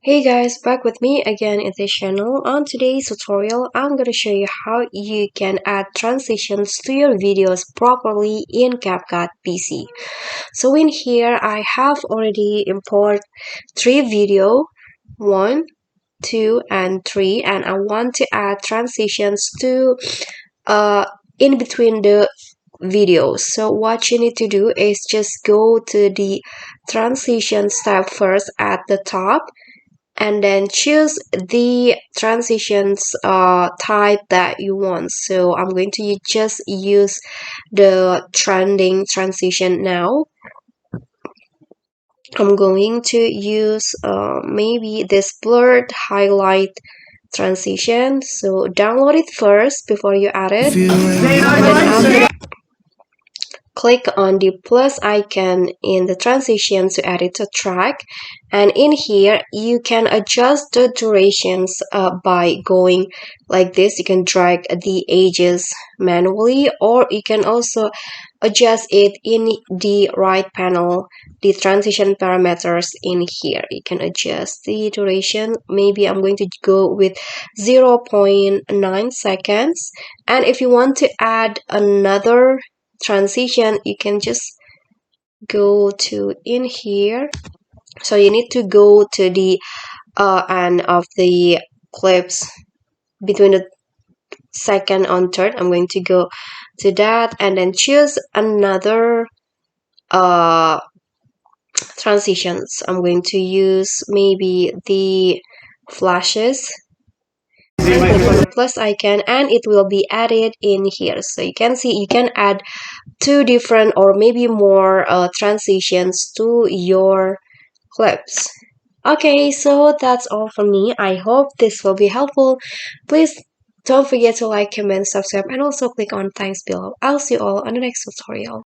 Hey guys, back with me again in this channel. On today's tutorial, I'm going to show you how you can add transitions to your videos properly in CapCut PC. So in here, I have already imported 3 video, 1, 2, and 3, and I want to add transitions to in between the videos. So what you need to do is just go to the transitions tab first at the top, and then choose the transitions type that you want. So I'm going to just use the trending transition now. I'm going to use maybe this blurred highlight transition. So download it first before you add it, and then after that, click on the plus icon in the transition to add it to track, and in here you can adjust the durations by going like this. You can drag the edges manually, or you can also adjust it in the right panel, the transition parameters. In here you can adjust the duration. Maybe I'm going to go with 0.9 seconds, and if you want to add another transition, you can just go to in here. So you need to go to the end of the clips between the second and third. I'm going to go to that and then choose another uh transitions. I'm going to use maybe the flashes. Click on the plus icon and it will be added in here. So you can see you can add 2 different or maybe more transitions to your clips. Okay, so that's all from me. I hope this will be helpful. Please don't forget to like, comment, subscribe, and also click on thanks below. I'll see you all on the next tutorial.